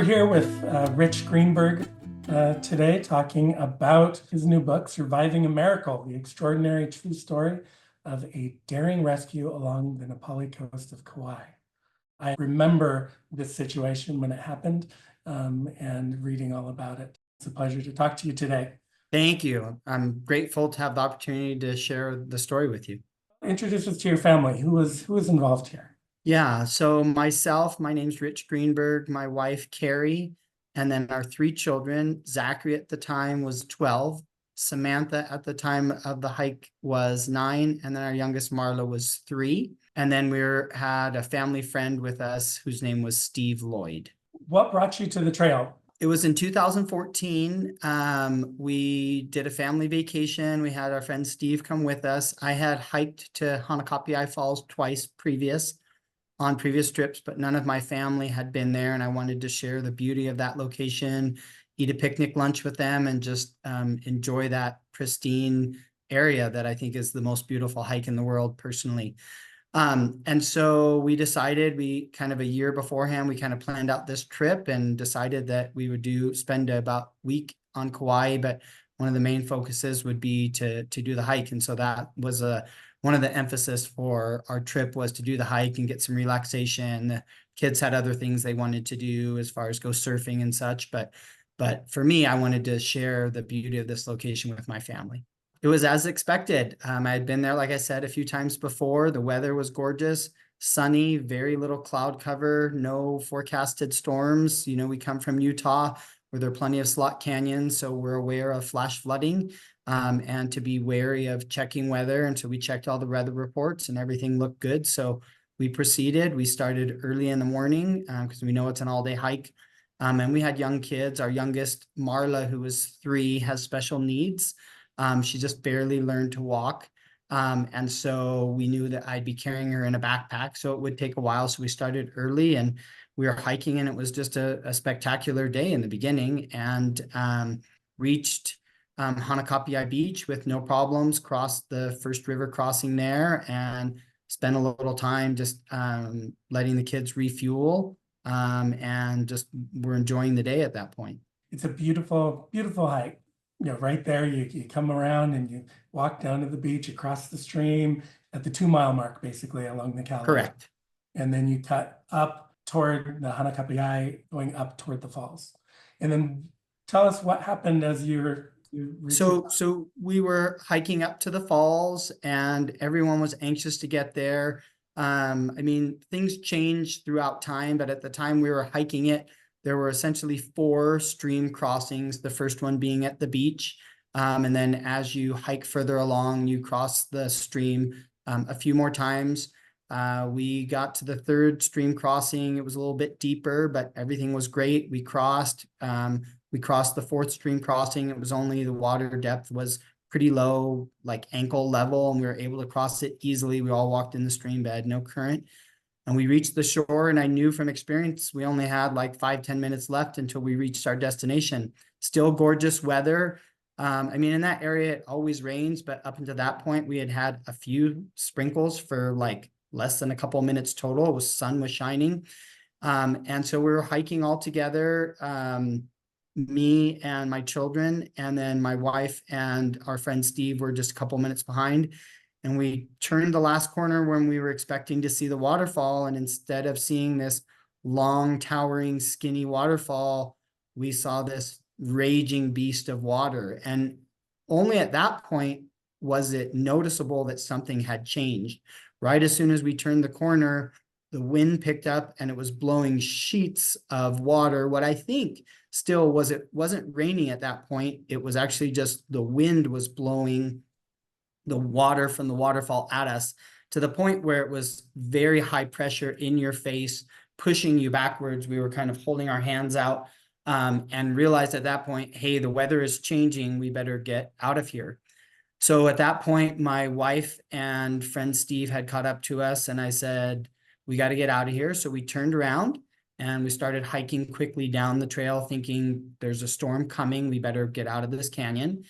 here with Rich Greenberg today, talking about his new book, Surviving a Miracle, the extraordinary true story of a daring rescue along the Nepali coast of Kauaʻi. I remember this situation when it happened and reading all about it. It's a pleasure to talk to you today. Thank you. I'm grateful to have the opportunity to share the story with you. Introduce us to your family. Who was involved here? Yeah, so my name's Rich Greenberg, my wife, Carrie, and then our three children. Zachary at the time was 12. Samantha at the time of the hike was 9. And then our youngest, Marla, was 3. And then we had a family friend with us whose name was Steve Lloyd. What brought you to the trail? It was in 2014. We did a family vacation. We had our friend Steve come with us. I had hiked to Kauaʻi Falls twice on previous trips, but none of my family had been there, and I wanted to share the beauty of that location, eat a picnic lunch with them, and just enjoy that pristine area that I think is the most beautiful hike in the world personally. And so we decided, a year beforehand, we kind of planned out this trip and decided that we would spend about a week on Kauaʻi, but one of the main focuses would be to do the hike. And so that was one of the emphasis for our trip, was to do the hike and get some relaxation. The kids had other things they wanted to do as far as go surfing and such. But for me, I wanted to share the beauty of this location with my family. It was as expected. I had been there, like I said, a few times before. The weather was gorgeous, sunny, very little cloud cover, no forecasted storms. You know, we come from Utah, where there are plenty of slot canyons, so we're aware of flash flooding and to be wary of checking weather. And so we checked all the weather reports and everything looked good. So we proceeded. We started early in the morning because we know it's an all-day hike. And we had young kids. Our youngest, Marla, who was 3, has special needs. She just barely learned to walk. And so we knew that I'd be carrying her in a backpack, so it would take a while. So we started early and we were hiking, and it was just a spectacular day in the beginning, and reached Kauaʻi Beach with no problems, crossed the first river crossing there, and spent a little time just letting the kids refuel, and just were enjoying the day at that point. It's a beautiful, beautiful hike. You know, right there, you come around and you walk down to the beach, across the stream at the 2-mile mark, basically along the Kauaʻi. Correct. And then you cut up toward the Kauaʻi, going up toward the falls. And then tell us what happened as you So we were hiking up to the falls, and everyone was anxious to get there. I mean, things changed throughout time, but at the time we were hiking it, there were essentially 4 stream crossings, the first one being at the beach. And then as you hike further along, you cross the stream a few more times. We got to the 3rd stream crossing. It was a little bit deeper, but everything was great. We crossed the 4th stream crossing. It was only, the water depth was pretty low, like ankle level, and we were able to cross it easily. We all walked in the stream bed, no current. And we reached the shore, and I knew from experience we only had like 5-10 minutes left until we reached our destination. Still gorgeous weather. I mean, in that area, it always rains, but up until that point, we had a few sprinkles for like less than a couple of minutes total. Sun was shining. And so we were hiking all together, me and my children, and then my wife and our friend Steve were just a couple minutes behind. And we turned the last corner when we were expecting to see the waterfall. And instead of seeing this long, towering, skinny waterfall, we saw this raging beast of water. And only at that point was it noticeable that something had changed. Right as soon as we turned the corner, the wind picked up and it was blowing sheets of water. What I think still was, it wasn't raining at that point. It was actually just the wind was blowing the water from the waterfall at us, to the point where it was very high pressure in your face, pushing you backwards. We were kind of holding our hands out and realized at that point, hey, the weather is changing. We better get out of here. So at that point, my wife and friend Steve had caught up to us, and I said, we got to get out of here. So we turned around and we started hiking quickly down the trail, thinking there's a storm coming. We better get out of this canyon.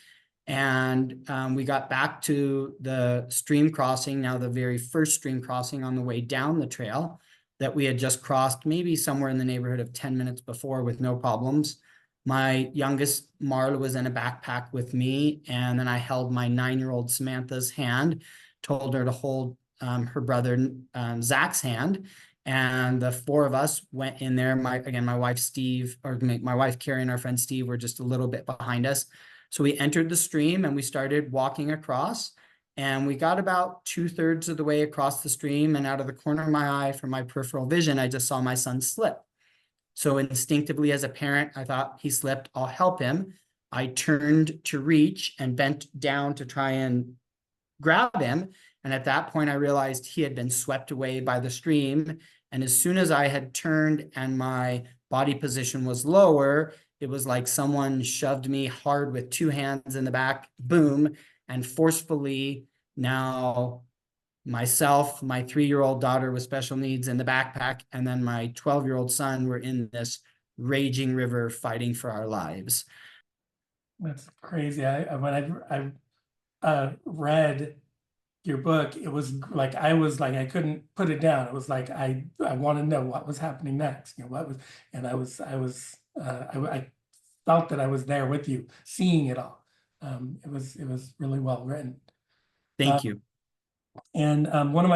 And we got back to the stream crossing, now the very first stream crossing on the way down the trail. that we had just crossed, maybe somewhere in the neighborhood of 10 minutes before with no problems. My youngest, Marla, was in a backpack with me, and then I held my 9-year-old Samantha's hand, told her to hold her brother Zach's hand, and the four of us went in there. My wife Steve, or my wife Carrie and our friend Steve were just a little bit behind us. So we entered the stream and we started walking across, and we got about 2/3 of the way across the stream, and out of the corner of my eye, from my peripheral vision, I just saw my son slip. So instinctively, as a parent, I thought, he slipped, I'll help him. I turned to reach and bent down to try and grab him. And at that point, I realized he had been swept away by the stream. And as soon as I had turned and my body position was lower, it was like someone shoved me hard with 2 hands in the back, boom, and forcefully, now myself, my 3-year-old daughter with special needs in the backpack, and then my 12-year-old son were in this raging river fighting for our lives. That's crazy. When I read your book, it was like I couldn't put it down. It was like I want to know what was happening next. What was, and I felt that I was there with you, seeing it all. It was really well written. Thank you. And one of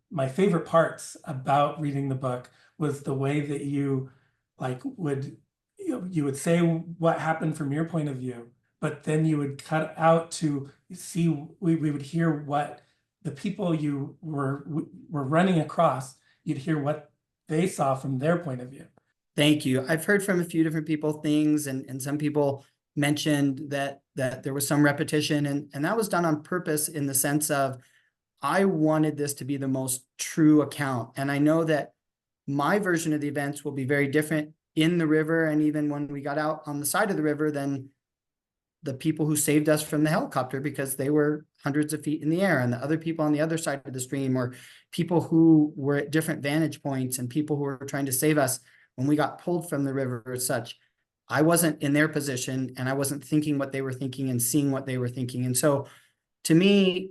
my favorite parts about reading the book was the way that you would say what happened from your point of view, but then you would cut out to see, we would hear what the people you were running across, you'd hear what they saw from their point of view. Thank you. I've heard from a few different people things, and some people mentioned that there was some repetition, and that was done on purpose, in the sense of, I wanted this to be the most true account. And I know that my version of the events will be very different in the river, and even when we got out on the side of the river, than the people who saved us from the helicopter, because they were hundreds of feet in the air, and the other people on the other side of the stream, or people who were at different vantage points, and people who were trying to save us when we got pulled from the river as such. I wasn't in their position, and I wasn't thinking what they were thinking and seeing what they were thinking. And so to me,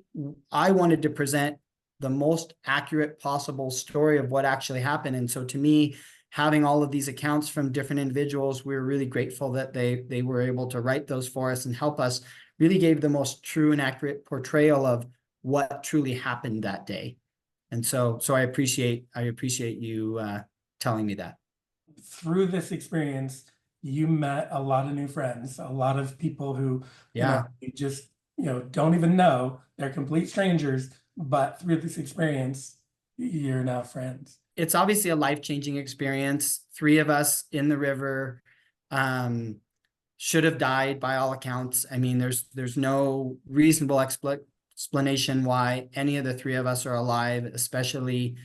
I wanted to present the most accurate possible story of what actually happened. And so to me, having all of these accounts from different individuals, we were really grateful that they were able to write those for us and help us, really gave the most true and accurate portrayal of what truly happened that day. And so I appreciate you telling me that. Through this experience, you met a lot of new friends, a lot of people who, you just, don't even know, they're complete strangers, but through this experience, you're now friends. It's obviously a life-changing experience. 3 of us in the river should have died by all accounts. I mean, there's no reasonable explanation why any of the 3 of us are alive, especially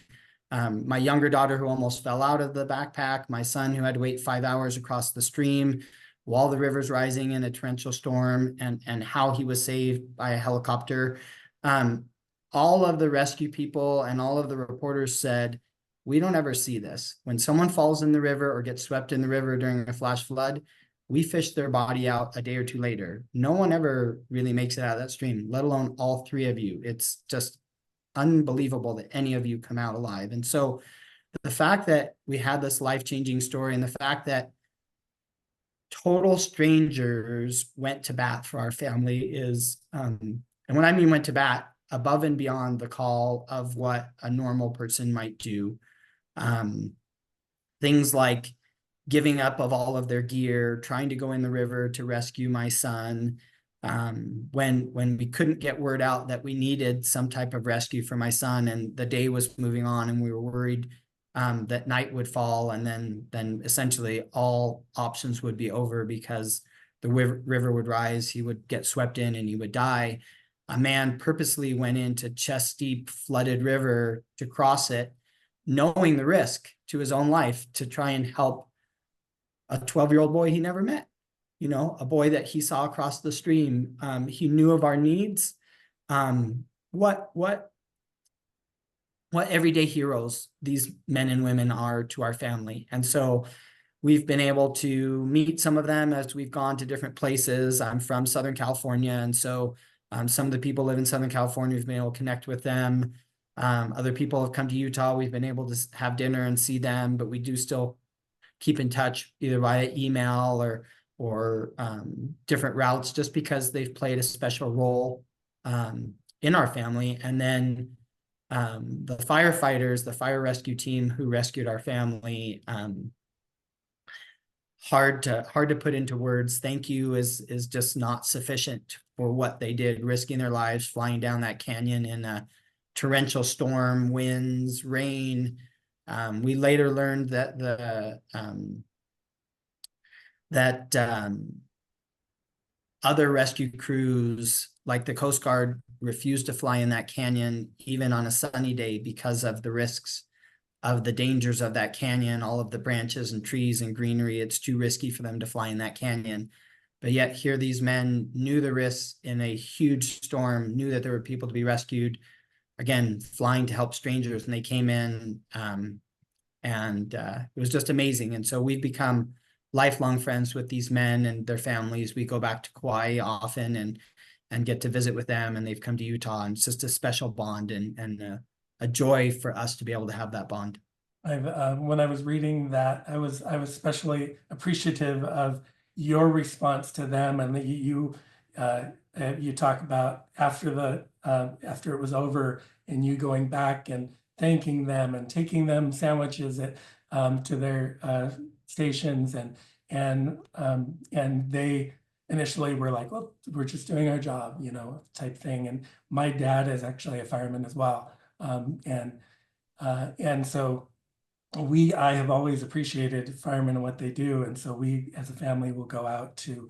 my younger daughter, who almost fell out of the backpack, my son, who had to wait 5 hours across the stream while the river's rising in a torrential storm, and how he was saved by a helicopter. All of the rescue people and all of the reporters said, we don't ever see this. When someone falls in the river or gets swept in the river during a flash flood, we fish their body out a day or 2 later. No one ever really makes it out of that stream, let alone all 3 of you. It's just unbelievable that any of you come out alive. And so the fact that we had this life-changing story, and the fact that total strangers went to bat for our family is, and when I mean went to bat, above and beyond the call of what a normal person might do. Things like giving up of all of their gear, trying to go in the river to rescue my son, when we couldn't get word out that we needed some type of rescue for my son, and the day was moving on, and we were worried that night would fall, and then essentially all options would be over, because the river would rise, he would get swept in, and he would die. A man purposely went into chest-deep flooded river to cross it, knowing the risk to his own life, to try and help a 12-year-old boy he never met, a boy that he saw across the stream. He knew of our needs. What everyday heroes these men and women are to our family. And so we've been able to meet some of them as we've gone to different places. I'm from Southern California, and so some of the people live in Southern California. We've been able to connect with them. Other people have come to Utah. We've been able to have dinner and see them, but we do still keep in touch either via email or different routes, just because they've played a special role in our family. And then the firefighters, the fire rescue team who rescued our family, hard to put into words. Thank you is just not sufficient for what they did, risking their lives, flying down that canyon in a torrential storm, winds, rain. We later learned that other rescue crews, like the Coast Guard, refused to fly in that canyon even on a sunny day because of the risks of the dangers of that canyon, all of the branches and trees and greenery. It's too risky for them to fly in that canyon. But yet here these men knew the risks in a huge storm, knew that there were people to be rescued, again, flying to help strangers, and they came in, and it was just amazing. And so we've become lifelong friends with these men and their families. We go back to Kauaʻi often and get to visit with them, and they've come to Utah, and it's just a special bond and a joy for us to be able to have that bond. When I was reading that, I was especially appreciative of your response to them, and that you talk about after it was over, and you going back and thanking them and taking them sandwiches to their stations, and they initially were like, well, we're just doing our job, type thing. And my dad is actually a fireman as well. And so I have always appreciated firemen and what they do. And so we, as a family, will go out to,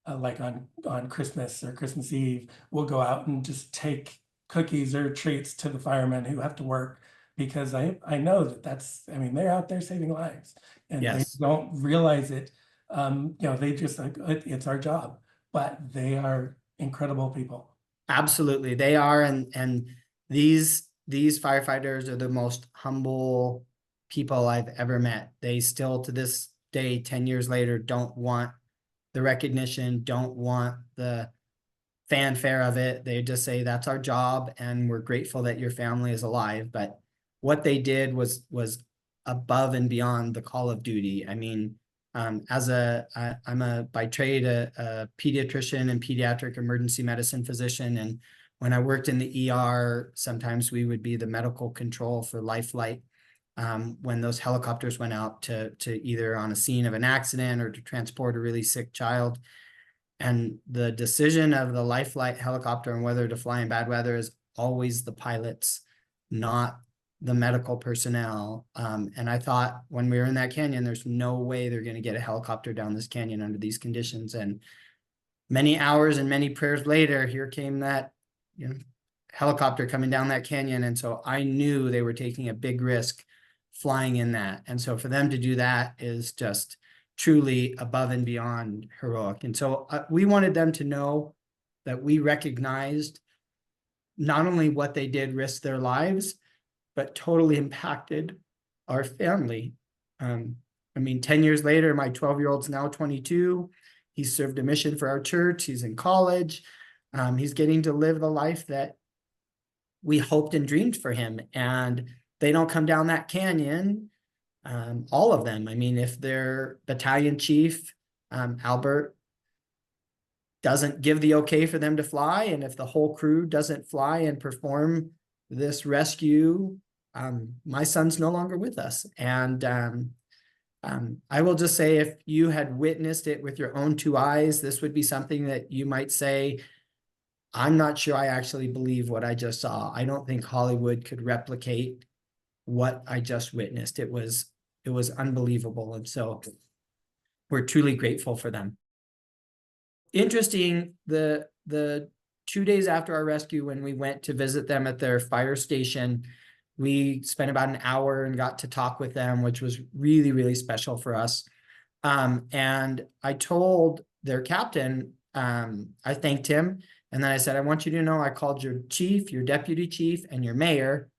like on Christmas or Christmas Eve, we'll go out and just take cookies or treats to the firemen who have to work, because I know they're out there saving lives, and Yes. they don't realize it. They just like, it's our job, but they are incredible people. Absolutely, they are, and these firefighters are the most humble people I've ever met. They still, to this day, 10 years later, don't want the recognition, don't want the fanfare of it. They just say, that's our job, and we're grateful that your family is alive. But what they did was above and beyond the call of duty. I mean, I'm by trade a pediatrician and pediatric emergency medicine physician, and when I worked in the ER, sometimes we would be the medical control for Life Flight when those helicopters went out to either on a scene of an accident or to transport a really sick child. And the decision of the Life Flight helicopter and whether to fly in bad weather is always the pilot's, not the medical personnel. And I thought, when we were in that canyon, there's no way they're going to get a helicopter down this canyon under these conditions. And many hours and many prayers later, here came that helicopter coming down that canyon. And so I knew they were taking a big risk flying in that. And so for them to do that is just truly above and beyond heroic. And so we wanted them to know that we recognized not only what they did risk their lives, but totally impacted our family. 10 years later, my 12-year-old's now 22. He's served a mission for our church. He's in college. He's getting to live the life that we hoped and dreamed for him. And they don't come down that canyon, all of them. I mean, if their battalion chief, Albert, doesn't give the okay for them to fly, and if the whole crew doesn't fly and perform this rescue, my son's no longer with us. And I will just say, if you had witnessed it with your own two eyes, this would be something that you might say, I'm not sure I actually believe what I just saw. I don't think Hollywood could replicate what I just witnessed. It was unbelievable. And so we're truly grateful for them. Interesting, the 2 days after our rescue, when we went to visit them at their fire station, we spent about an hour and got to talk with them, which was really, really special for us. And I told their captain, I thanked him. And then I said, I want you to know I called your chief, your deputy chief, and your mayor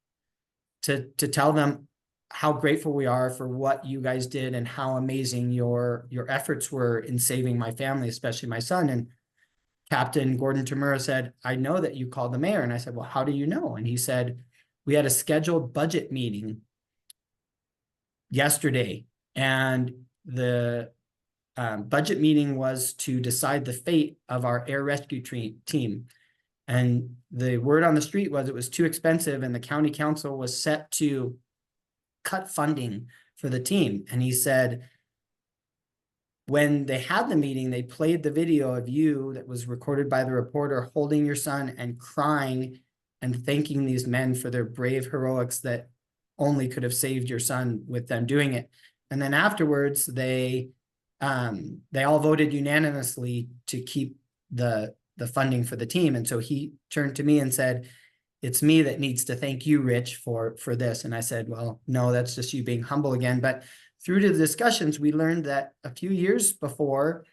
to tell them how grateful we are for what you guys did and how amazing your efforts were in saving my family, especially my son. And Captain Gordon Tamura said, I know that you called the mayor. And I said, well, how do you know? And he said, we had a scheduled budget meeting yesterday, and the budget meeting was to decide the fate of our air rescue team. And the word on the street was it was too expensive, and the county council was set to cut funding for the team. And he said, when they had the meeting, they played the video of you that was recorded by the reporter holding your son and crying and thanking these men for their brave heroics that only could have saved your son with them doing it. And then afterwards, they all voted unanimously to keep the funding for the team. And so he turned to me and said, it's me that needs to thank you, Rich, for this. And I said, well, no, that's just you being humble again. But through the discussions, we learned that a few years before,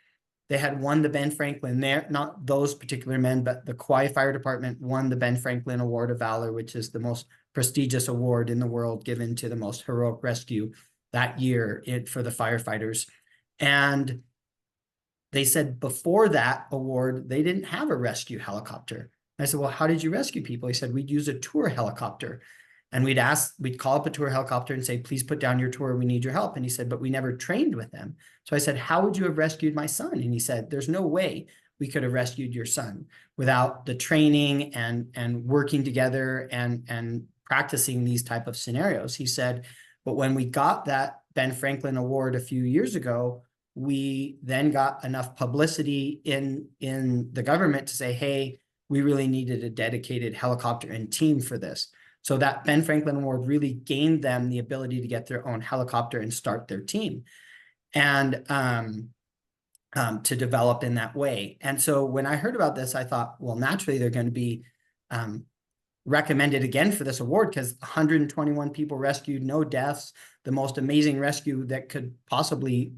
they had won the Ben Franklin, not those particular men, but the Kauaʻi Fire Department won the Ben Franklin Award of Valor, which is the most prestigious award in the world given to the most heroic rescue that year for the firefighters. And they said before that award, they didn't have a rescue helicopter. I said, well, how did you rescue people? He said, we'd use a tour helicopter. And we'd call up a tour helicopter and say, please put down your tour. We need your help. And he said, but we never trained with them. So I said, how would you have rescued my son? And he said, there's no way we could have rescued your son without the training and working together and practicing these type of scenarios. He said, but when we got that Ben Franklin Award a few years ago, we then got enough publicity in the government to say, hey, we really needed a dedicated helicopter and team for this. So that Ben Franklin Award really gained them the ability to get their own helicopter and start their team and to develop in that way. And so when I heard about this, I thought, well, naturally, they're going to be recommended again for this award because 121 people rescued, no deaths, the most amazing rescue that could possibly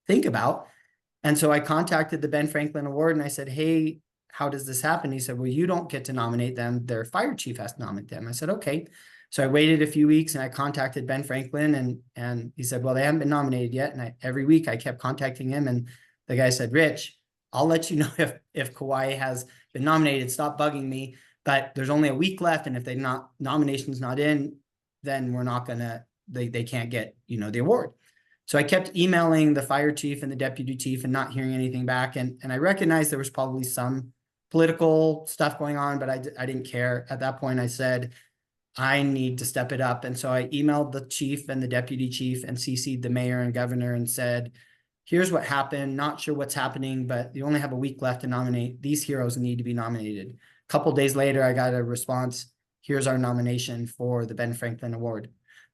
think about. And so I contacted the Ben Franklin Award and I said, hey, how does this happen? He said, well, you don't get to nominate them. Their fire chief has to nominate them. I said, okay. So I waited a few weeks and I contacted Ben Franklin and he said, well, they haven't been nominated yet. And every week I kept contacting him and the guy said, Rich, I'll let you know if Kauaʻi has been nominated. Stop bugging me. But there's only a week left. And if nomination's not in, then we're not gonna, they can't get, the award. So I kept emailing the fire chief and the deputy chief and not hearing anything back. And I recognized there was probably some political stuff going on, but I didn't care. At that point, I said, I need to step it up. And so I emailed the chief and the deputy chief and CC'd the mayor and governor and said, here's what happened. Not sure what's happening, but you only have a week left to nominate. These heroes need to be nominated. A couple days later, I got a response. Here's our nomination for the Ben Franklin Award.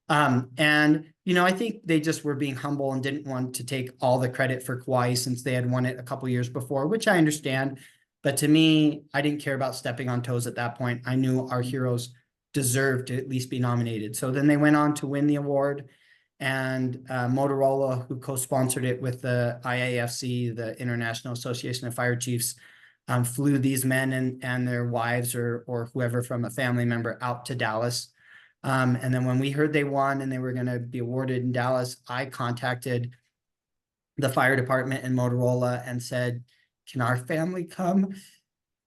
I think they just were being humble and didn't want to take all the credit for Kauaʻi since they had won it a couple years before, which I understand. But to me, I didn't care about stepping on toes at that point. I knew our heroes deserved to at least be nominated. So then they went on to win the award, and Motorola, who co-sponsored it with the IAFC, the International Association of Fire Chiefs, flew these men and their wives or whoever from a family member out to Dallas. And then when we heard they won and they were going to be awarded in Dallas, I contacted the fire department and Motorola and said, can our family come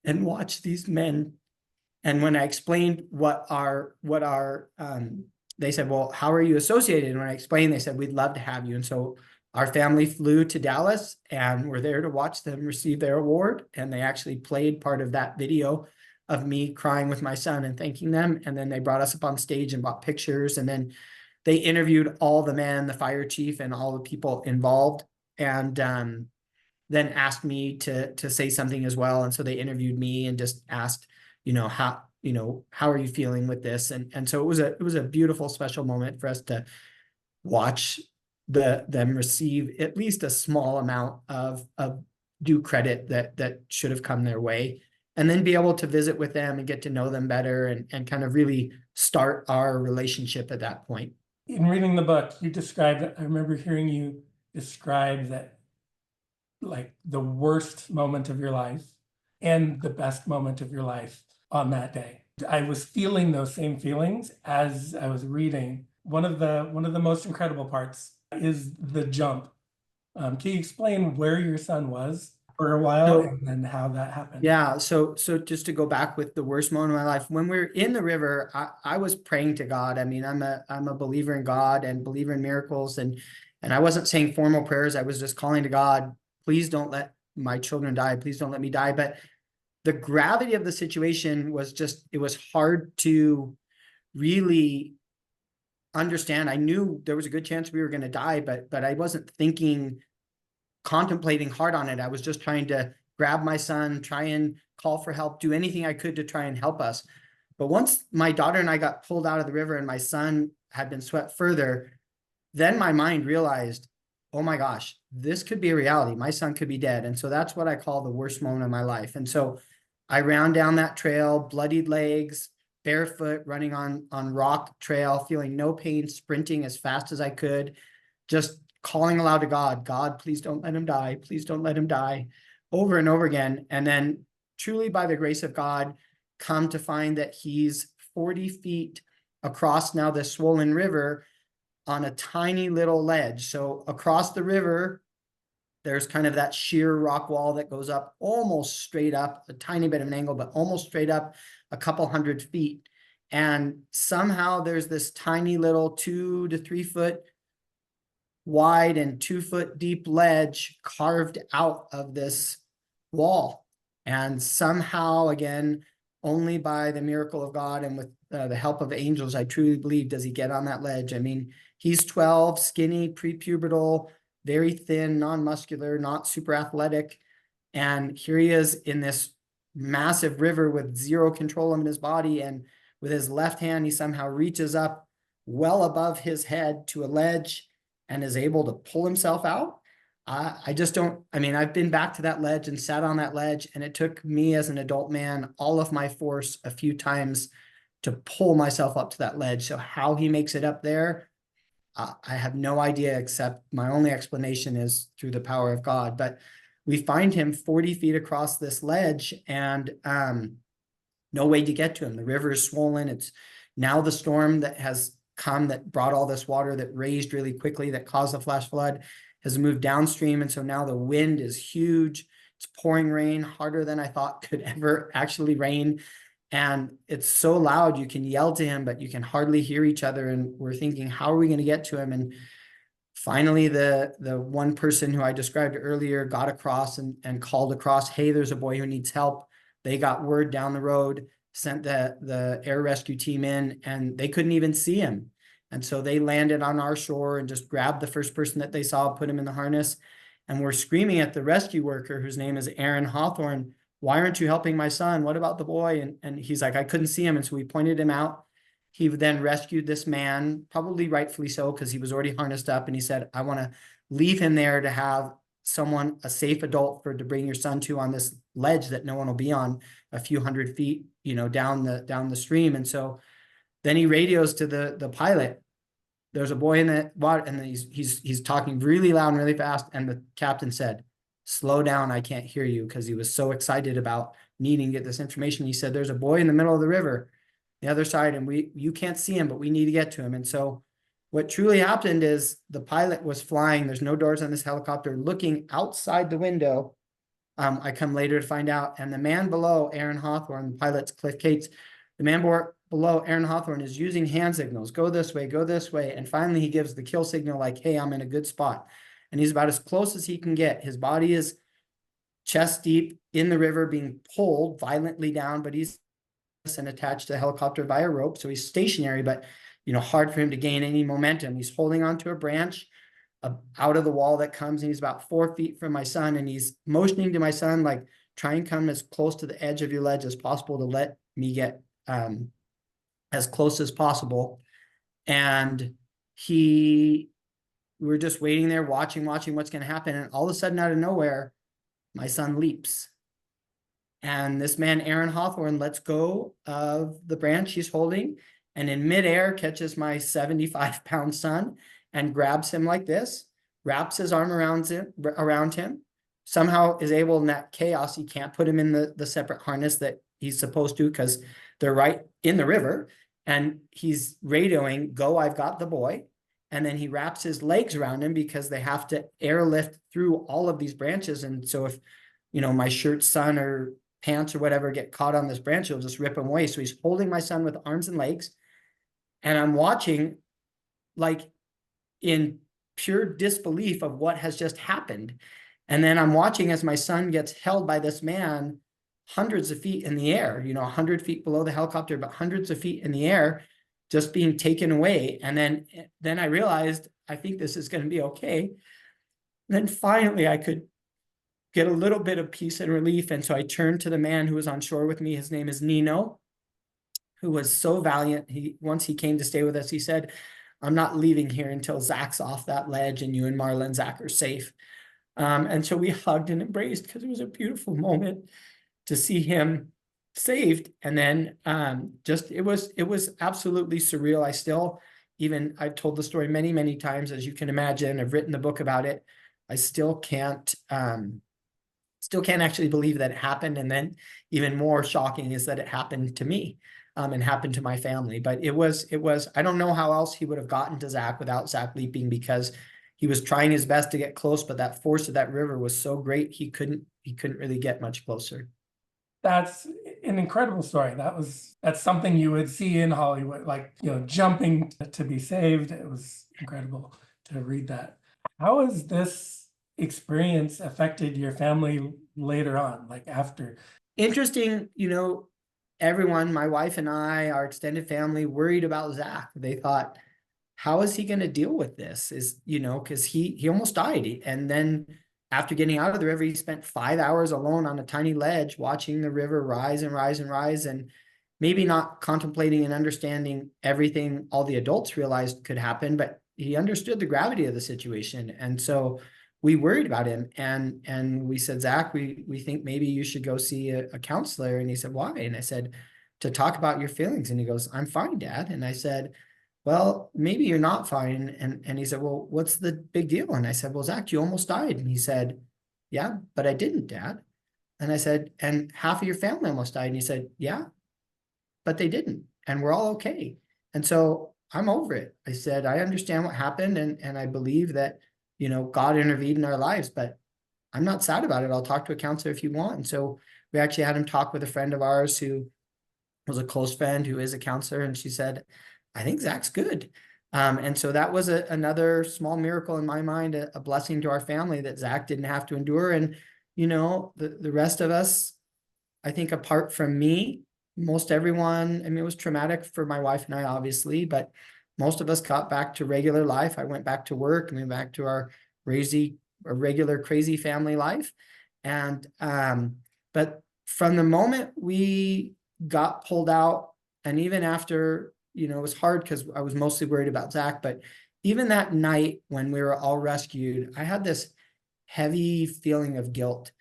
and watch these men? And when I explained they said, well, how are you associated? And when I explained, they said, we'd love to have you. And so our family flew to Dallas and were there to watch them receive their award. And they actually played part of that video of me crying with my son and thanking them. And then they brought us up on stage and bought pictures. And then they interviewed all the men, the fire chief and all the people involved. And then asked me to say something as well. And so they interviewed me and just asked, how are you feeling with this? And so it was a beautiful, special moment for us to watch them receive at least a small amount of due credit that should have come their way. And then be able to visit with them and get to know them better and kind of really start our relationship at that point. In reading the book, I remember hearing you describe that, like the worst moment of your life and the best moment of your life on that day. I was feeling those same feelings as I was reading. One of the most incredible parts is the jump. Can you explain where your son was for a while So- and then how that happened. Yeah, so just to go back with the worst moment of my life, when we were in the river, I was praying to God. I mean, I'm a believer in God and believer in miracles, and I wasn't saying formal prayers. I was just calling to God, please don't let my children die. Please don't let me die. But the gravity of the situation was just, it was hard to really understand. I knew there was a good chance we were going to die, but I wasn't contemplating hard on it. I was just trying to grab my son, try and call for help, do anything I could to try and help us. But once my daughter and I got pulled out of the river and my son had been swept further, then my mind realized, oh my gosh, this could be a reality. My son could be dead. And so that's what I call the worst moment of my life. And so I ran down that trail, bloodied legs, barefoot, running on rock trail, feeling no pain, sprinting as fast as I could, just calling aloud to God, God, please don't let him die. Please don't let him die, over and over again. And then truly by the grace of God, come to find that he's 40 feet across now this swollen river on a tiny little ledge. So across the river, there's kind of that sheer rock wall that goes up almost straight up, a tiny bit of an angle, but almost straight up a couple 100 feet. And somehow there's this tiny little 2 to 3 foot wide and 2 foot deep ledge carved out of this wall. And somehow, again, only by the miracle of God and with the help of angels, I truly believe, does he get on that ledge. I mean, he's 12, skinny, prepubertal, very thin, non-muscular, not super athletic. And here he is in this massive river with zero control of his body. And with his left hand, he somehow reaches up well above his head to a ledge and is able to pull himself out. I just don't, I mean, I've been back to that ledge and sat on that ledge, and it took me as an adult man all of my force a few times to pull myself up to that ledge. So how he makes it up there, I have no idea, except my only explanation is through the power of God. But we find him 40 feet across this ledge, and no way to get to him. The river is swollen. It's now the storm that has come that brought all this water that raised really quickly, that caused the flash flood, has moved downstream. And so now the wind is huge. It's pouring rain harder than I thought could ever actually rain. And it's so loud, you can yell to him, but you can hardly hear each other. And we're thinking, how are we going to get to him? And finally, the one person who I described earlier got across and called across, hey, there's a boy who needs help. They got word down the road, sent the air rescue team in, and they couldn't even see him. And so they landed on our shore and just grabbed the first person that they saw, put him in the harness. And we're screaming at the rescue worker, whose name is Aaron Hawthorne, why aren't you helping my son? What about the boy? And he's like, I couldn't see him. And so we pointed him out. He then rescued this man, probably rightfully so, because he was already harnessed up. And he said, I want to leave him there to have someone, a safe adult to bring your son to on this ledge that no one will be on, a few 100 feet, down the stream. And so then he radios to the pilot, there's a boy in the water, and he's talking really loud and really fast. And the captain said, slow down, I can't hear you, because he was so excited about needing to get this information. He said, there's a boy in the middle of the river, the other side, and you can't see him, but we need to get to him. And so what truly happened is the pilot was flying. There's no doors on this helicopter, looking outside the window. I come later to find out. And the man below, Aaron Hawthorne, the pilot's Cliff Cates, the man below Aaron Hawthorne is using hand signals, go this way, go this way. And finally he gives the kill signal like, hey, I'm in a good spot. And he's about as close as he can get. His body is chest deep in the river, being pulled violently down, but he's attached to the helicopter via rope. So he's stationary, but hard for him to gain any momentum. He's holding onto a branch out of the wall that comes, and he's about 4 feet from my son, and he's motioning to my son, like, try and come as close to the edge of your ledge as possible to let me get as close as possible. And we're just waiting there, watching what's going to happen. And all of a sudden, out of nowhere, my son leaps. And this man, Aaron Hawthorne, lets go of the branch he's holding, and in midair catches my 75-pound son and grabs him like this, wraps his arm around him, somehow is able, in that chaos, he can't put him in the separate harness that he's supposed to, because they're right in the river, and he's radioing, go, I've got the boy. And then he wraps his legs around him, because they have to airlift through all of these branches. And so if my shirt, son, or pants or whatever get caught on this branch, it'll just rip him away. So he's holding my son with arms and legs. And I'm watching like in pure disbelief of what has just happened. And then I'm watching as my son gets held by this man hundreds of feet in the air, 100 feet below the helicopter, but hundreds of feet in the air, just being taken away. And then I realized, I think this is going to be okay. And then finally I could get a little bit of peace and relief. And so I turned to the man who was on shore with me. His name is Nino, who was so valiant. Once he came to stay with us, he said, I'm not leaving here until Zach's off that ledge and you and Marla and Zach are safe. And so we hugged and embraced because it was a beautiful moment to see him saved. And then it was absolutely surreal. I've told the story many, many times, as you can imagine. I've written the book about it. I still can't actually believe that it happened. And then even more shocking is that it happened to me. And happened to my family. But it was, I don't know how else he would have gotten to Zach without Zach leaping, because he was trying his best to get close, but that force of that river was so great, he couldn't really get much closer. That's an incredible story. That's something you would see in Hollywood, like, jumping to be saved. It was incredible to read that. How has this experience affected your family later on, like after? Interesting, everyone, my wife and I, our extended family, worried about Zach. They thought, how is he going to deal with this? Because he almost died. And then after getting out of the river, he spent 5 hours alone on a tiny ledge, watching the river rise and rise and rise, and maybe not contemplating and understanding everything all the adults realized could happen, but he understood the gravity of the situation. And so we worried about him, and we said, Zach, we think maybe you should go see a counselor. And he said, why? And I said, to talk about your feelings. And he goes, I'm fine, Dad. And I said, well, maybe you're not fine. And he said, well, what's the big deal? And I said, well, Zach, you almost died. And he said, yeah, but I didn't, Dad. And I said, and half of your family almost died. And he said, yeah, but they didn't. And we're all okay. And so I'm over it. I said, I understand what happened. And I believe that, God intervened in our lives, but I'm not sad about it. I'll talk to a counselor if you want. And so we actually had him talk with a friend of ours who was a close friend who is a counselor. And she said, I think Zach's good. And so that was another small miracle in my mind, a blessing to our family, that Zach didn't have to endure. And, the rest of us, I think apart from me, most everyone, it was traumatic for my wife and I, obviously, but most of us got back to regular life. I went back to work, and went back to our regular crazy family life. And, but from the moment we got pulled out, and even after, it was hard because I was mostly worried about Zach, but even that night when we were all rescued, I had this heavy feeling of guilt.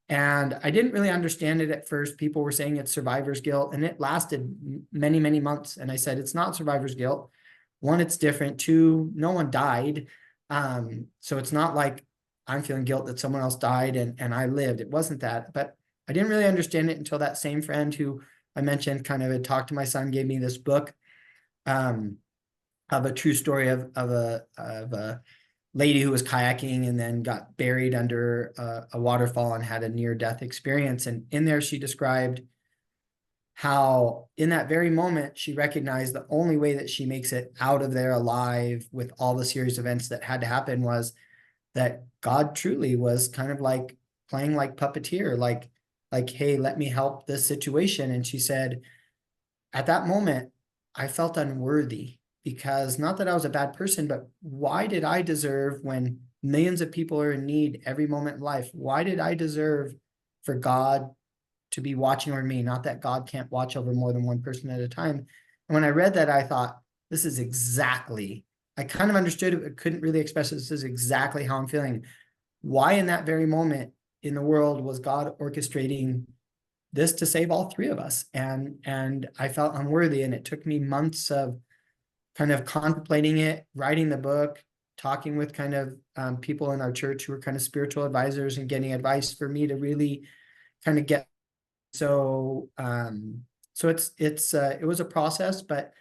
And I didn't really understand it at first. People were saying it's survivor's guilt, and it lasted many, many months. And I said, it's not survivor's guilt. One, it's different. Two, no one died. So it's not like I'm feeling guilt that someone else died and I lived. It wasn't that. But I didn't really understand it until that same friend who I mentioned kind of had talked to my son, gave me this book of a true story of a lady who was kayaking and then got buried under a waterfall and had a near-death experience. And in there, she described how in that very moment, she recognized the only way that she makes it out of there alive with all the series of events that had to happen was that God truly was kind of like playing like puppeteer, like, hey, let me help this situation. And she said, at that moment, I felt unworthy, because not that I was a bad person, but why did I deserve, when millions of people are in need every moment in life, why did I deserve for God to be watching over me? Not that God can't watch over more than one person at a time. And when I read that, I thought, this is exactly, I kind of understood it, but couldn't really express it. This is exactly how I'm feeling. Why in that very moment in the world was God orchestrating this to save all three of us? And I felt unworthy, and it took me months of kind of contemplating it, writing the book, talking with kind of people in our church who were kind of spiritual advisors, and getting advice for me to really kind of get. So it was a process, but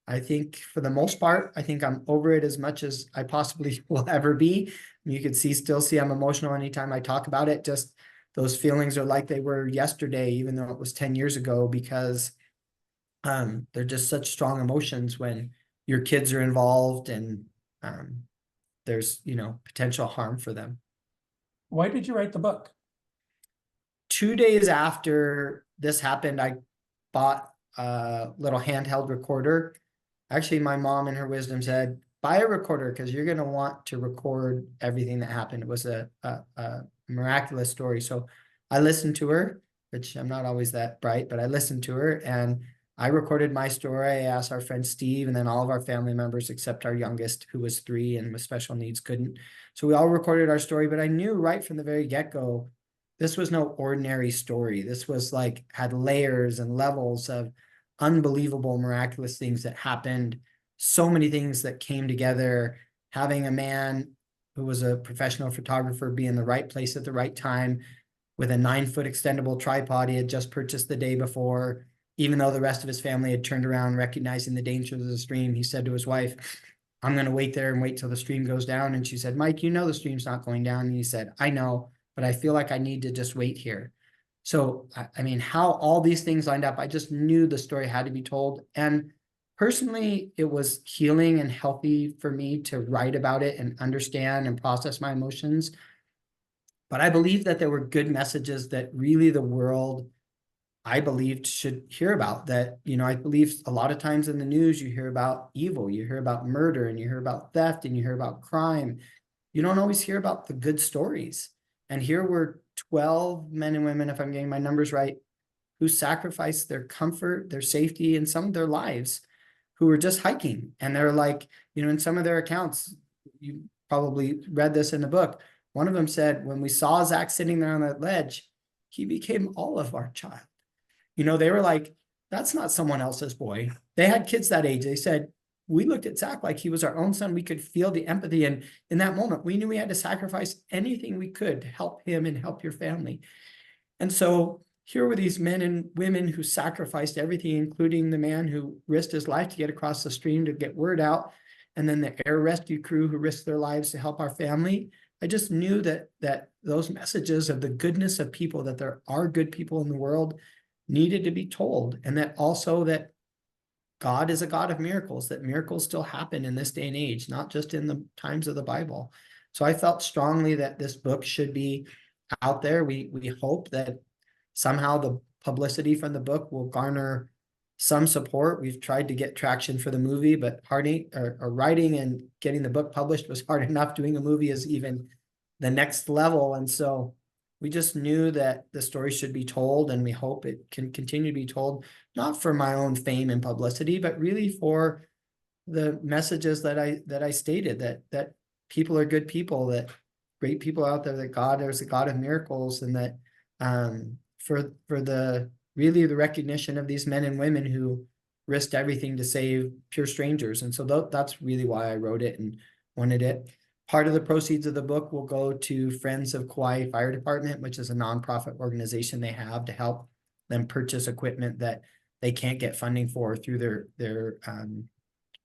I think for the most part, I think I'm over it as much as I possibly will ever be. You can still see I'm emotional anytime I talk about it. Just those feelings are like they were yesterday, even though it was 10 years ago, because they're just such strong emotions when your kids are involved and there's, potential harm for them. Why did you write the book? 2 days after this happened, I bought a little handheld recorder. Actually, my mom in her wisdom said, buy a recorder because you're going to want to record everything that happened. It was a miraculous story. So I listened to her, which I'm not always that bright, but I listened to her and I recorded my story. I asked our friend Steve and then all of our family members, except our youngest, who was 3 and with special needs, couldn't. So we all recorded our story, but I knew right from the very get-go, this was no ordinary story. This was had layers and levels of unbelievable, miraculous things that happened. So many things that came together. Having a man who was a professional photographer be in the right place at the right time with a 9-foot extendable tripod he had just purchased the day before. Even though the rest of his family had turned around, recognizing the dangers of the stream, he said to his wife, I'm going to wait there and wait till the stream goes down. And she said, Mike, the stream's not going down. And he said, I know, but I feel like I need to just wait here. So, I mean, how all these things lined up, I just knew the story had to be told. And personally, it was healing and healthy for me to write about it and understand and process my emotions. But I believe that there were good messages that really the world, I believed, should hear about. That, I believe a lot of times in the news, you hear about evil, you hear about murder, and you hear about theft, and you hear about crime. You don't always hear about the good stories. And here were 12 men and women, if I'm getting my numbers right, who sacrificed their comfort, their safety, and some of their lives, who were just hiking. And they're in some of their accounts, you probably read this in the book. One of them said, when we saw Zach sitting there on that ledge, he became all of our child. They were like, that's not someone else's boy. They had kids that age. They said, we looked at Zach like he was our own son. We could feel the empathy. And in that moment, we knew we had to sacrifice anything we could to help him and help your family. And so here were these men and women who sacrificed everything, including the man who risked his life to get across the stream to get word out. And then the air rescue crew who risked their lives to help our family. I just knew that those messages of the goodness of people, that there are good people in the world, needed to be told. And that also that God is a God of miracles, that miracles still happen in this day and age, not just in the times of the Bible. So I felt strongly that this book should be out there. We hope that somehow the publicity from the book will garner some support. We've tried to get traction for the movie, but writing and getting the book published was hard enough. Doing a movie is even the next level. And so we just knew that the story should be told, and we hope it can continue to be told, not for my own fame and publicity, but really for the messages that I stated, that people are good people, that great people out there, that there's a God of miracles, and that for the recognition of these men and women who risked everything to save pure strangers. And so that's really why I wrote it and wanted it. Part of the proceeds of the book will go to Friends of Kauaʻi Fire Department, which is a nonprofit organization they have to help them purchase equipment that they can't get funding for through their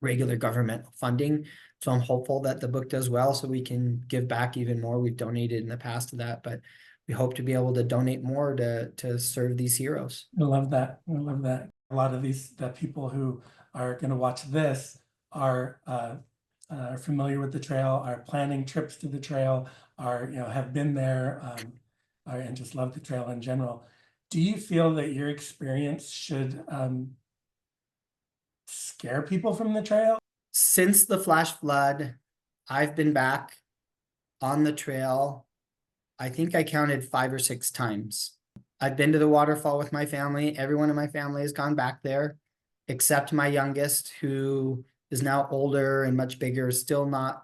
regular government funding. So I'm hopeful that the book does well so we can give back even more. We've donated in the past to that, but we hope to be able to donate more to serve these heroes. I love that. I love that. A lot of the people who are going to watch this are familiar with the trail, are planning trips to the trail, have been there, and just love the trail in general. Do you feel that your experience should scare people from the trail? Since the flash flood, I've been back on the trail. I think I counted 5 or 6 times. I've been to the waterfall with my family. Everyone in my family has gone back there, except my youngest, who is now older and much bigger, still not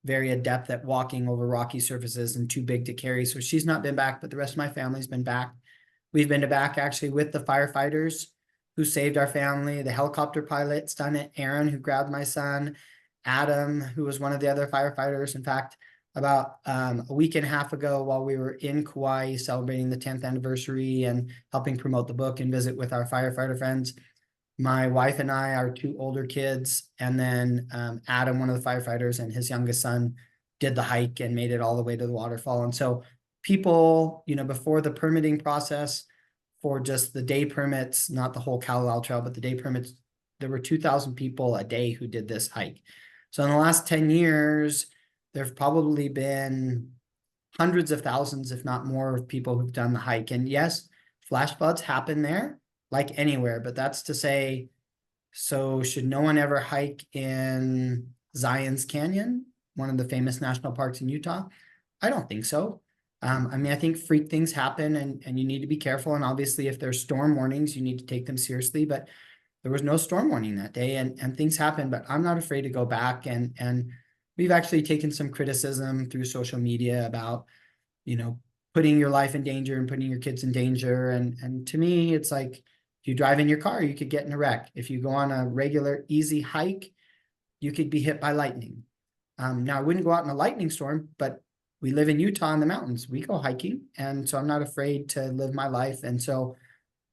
very adept at walking over rocky surfaces and too big to carry. So she's not been back, but the rest of my family's been back. We've been back actually with the firefighters who saved our family, the helicopter pilot, stunt it, Aaron, who grabbed my son, Adam, who was one of the other firefighters. In fact, about a week and a half ago, while we were in Kauaʻi celebrating the 10th anniversary and helping promote the book and visit with our firefighter friends, my wife and I, our two older kids, and then Adam, one of the firefighters, and his youngest son did the hike and made it all the way to the waterfall. And so people, before the permitting process for just the day permits, not the whole Kauaʻi Trail, but the day permits, there were 2,000 people a day who did this hike. So in the last 10 years, there've probably been hundreds of thousands, if not more, of people who've done the hike. And yes, flash floods happen there, like anywhere, but that's to say, so should no one ever hike in Zion's Canyon, one of the famous national parks in Utah? I don't think so. I think freak things happen and you need to be careful. And obviously if there's storm warnings, you need to take them seriously, but there was no storm warning that day and things happen, but I'm not afraid to go back. And we've actually taken some criticism through social media about, putting your life in danger and putting your kids in danger. And to me, it's like, if you drive in your car, you could get in a wreck. If you go on a regular, easy hike, you could be hit by lightning. Now I wouldn't go out in a lightning storm, but we live in Utah in the mountains. We go hiking. And so I'm not afraid to live my life. And so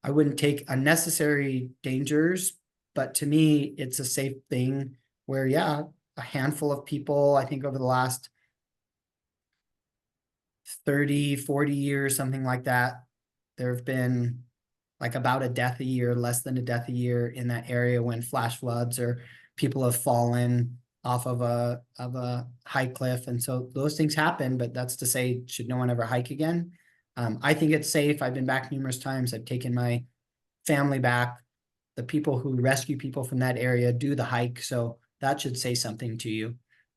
I wouldn't take unnecessary dangers, but to me, it's a safe thing where, yeah, a handful of people, I think over the last 30, 40 years, something like that, there have been like about a death a year, less than a death a year in that area when flash floods or people have fallen off of a high cliff. And so those things happen, but that's to say, should no one ever hike again? I think it's safe. I've been back numerous times. I've taken my family back. The people who rescue people from that area do the hike. So that should say something to you.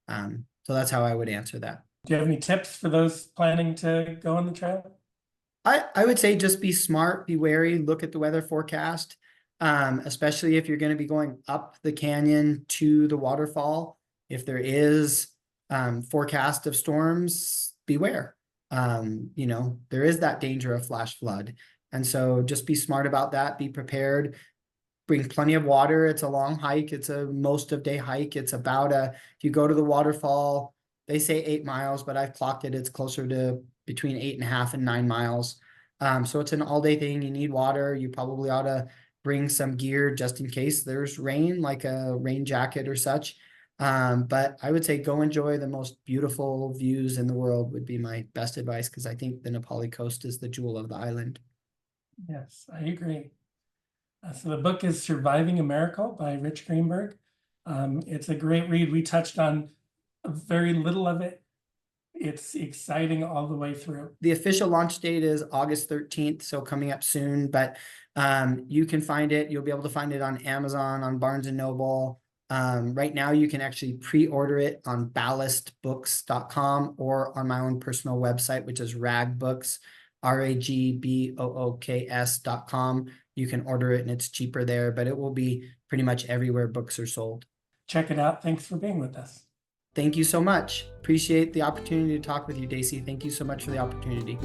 So that's how I would answer that. Do you have any tips for those planning to go on the trail? I would say just be smart, be wary, look at the weather forecast, especially if you're going to be going up the canyon to the waterfall. If there is forecast of storms, beware. There is that danger of flash flood. And so just be smart about that, be prepared, bring plenty of water. It's a long hike. It's a most of day hike. It's about if you go to the waterfall, they say 8 miles, but I've clocked it. It's closer to between 8.5 and 9 miles. So it's an all day thing. You need water. You probably ought to bring some gear just in case there's rain, like a rain jacket or such. But I would say go enjoy the most beautiful views in the world would be my best advice, because I think the Nepali coast is the jewel of the island. Yes, I agree. So the book is Surviving a Miracle by Rich Greenberg. It's a great read. We touched on very little of it. It's exciting all the way through. The official launch date is August 13th, so coming up soon, but you can find it. You'll be able to find it on Amazon, on Barnes & Noble. Right now, you can actually pre-order it on ballastbooks.com or on my own personal website, which is ragbooks, ragbooks.com. You can order it and it's cheaper there, but it will be pretty much everywhere books are sold. Check it out. Thanks for being with us. Thank you so much. Appreciate the opportunity to talk with you, Daisy. Thank you so much for the opportunity.